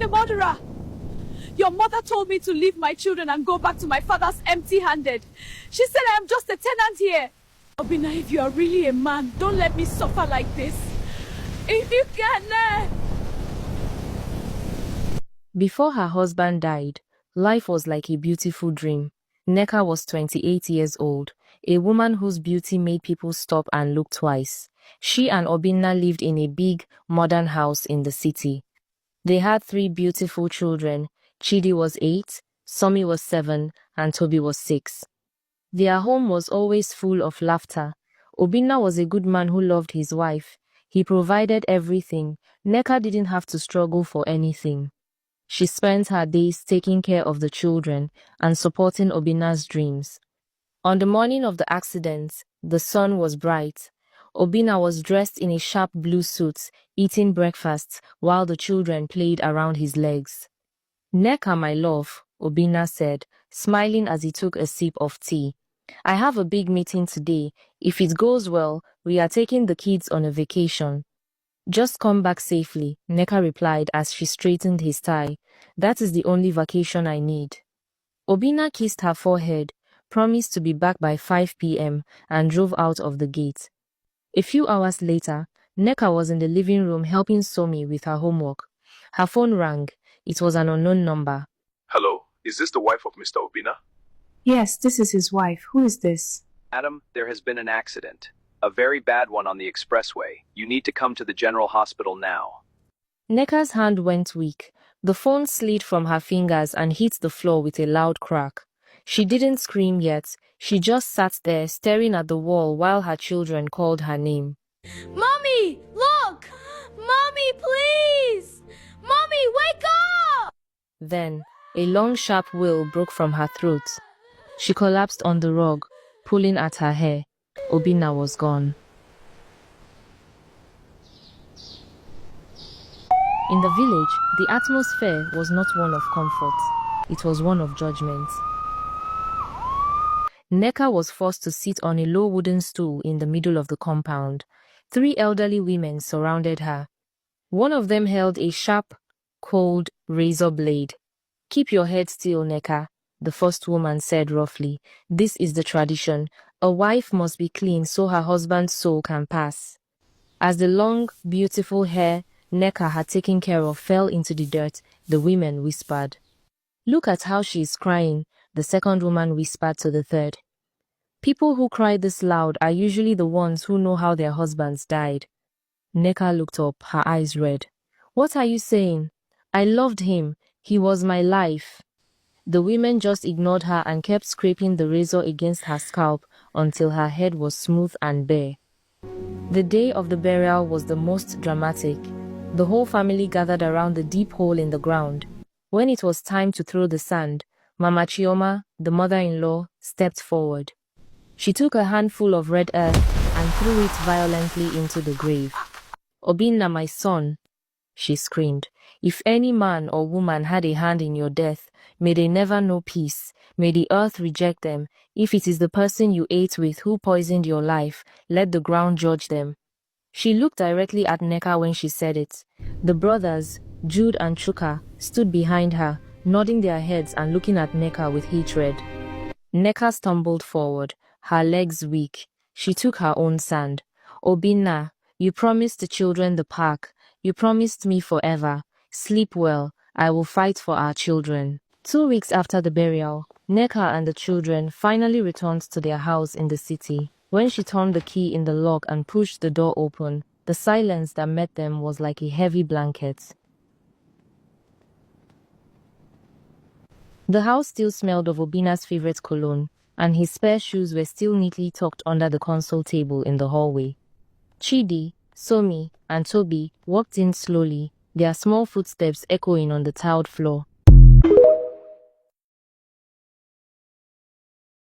a murderer. Your mother told me to leave my children and go back to my father's empty-handed. She said I am just a tenant here. Obinna, if you are really a man, don't let me suffer like this. If you can. Before her husband died, life was like a beautiful dream. Nneka was 28 years old, a woman whose beauty made people stop and look twice. She and Obinna lived in a big, modern house in the city. They had 3 beautiful children. Chidi was 8, Somi was 7, and Toby was 6. Their home was always full of laughter. Obinna was a good man who loved his wife. He provided everything. Nneka didn't have to struggle for anything. She spent her days taking care of the children and supporting Obinna's dreams. On the morning of the accident, the sun was bright. Obinna was dressed in a sharp blue suit, eating breakfast while the children played around his legs. "Nneka, my love," Obinna said, smiling as he took a sip of tea. "I have a big meeting today. If it goes well, we are taking the kids on a vacation." "Just come back safely," Nneka replied as she straightened his tie. "That is the only vacation I need." Obinna kissed her forehead, promised to be back by 5 p.m. and drove out of the gate. A few hours later, Nneka was in the living room helping Somi with her homework. Her phone rang. It was an unknown number. Hello, is this the wife of Mr. Obinna? Yes, this is his wife. Who is this? Adam, there has been an accident. A very bad one on the expressway. You need to come to the general hospital now. Nneka's hand went weak. The phone slid from her fingers and hit the floor with a loud crack. She didn't scream yet. She just sat there staring at the wall while her children called her name. Mommy, look! Mommy, please! Mommy, wake up! Then, a long sharp wail broke from her throat. She collapsed on the rug, pulling at her hair. Obinna was gone. In the village, the atmosphere was not one of comfort. It was one of judgment. Nneka was forced to sit on a low wooden stool in the middle of the compound. 3 elderly women surrounded her. One of them held a sharp, cold razor blade. "Keep your head still, Nneka," the first woman said roughly. "This is the tradition. A wife must be clean so her husband's soul can pass." As the long, beautiful hair Nneka had taken care of fell into the dirt, the women whispered. "Look at how she is crying," the second woman whispered to the third. "People who cry this loud are usually the ones who know how their husbands died." Nneka looked up, her eyes red. "What are you saying? I loved him. He was my life." The women just ignored her and kept scraping the razor against her scalp until her head was smooth and bare. The day of the burial was the most dramatic. The whole family gathered around the deep hole in the ground. When it was time to throw the sand, Mama Chioma, the mother-in-law, stepped forward. She took a handful of red earth and threw it violently into the grave. "Obinna, my son," she screamed, "if any man or woman had a hand in your death, may they never know peace. May the earth reject them. If it is the person you ate with who poisoned your life, let the ground judge them." She looked directly at Nneka when she said it. The brothers, Jude and Chuka, stood behind her, nodding their heads and looking at Nneka with hatred. Nneka stumbled forward, her legs weak. She took her own sand. "Obinna, you promised the children the park. You promised me forever. Sleep well. I will fight for our children." 2 weeks after the burial, Nneka and the children finally returned to their house in the city. When she turned the key in the lock and pushed the door open, the silence that met them was like a heavy blanket. The house still smelled of Obinna's favorite cologne, and his spare shoes were still neatly tucked under the console table in the hallway. Chidi, Somi, and Toby walked in slowly, their small footsteps echoing on the tiled floor.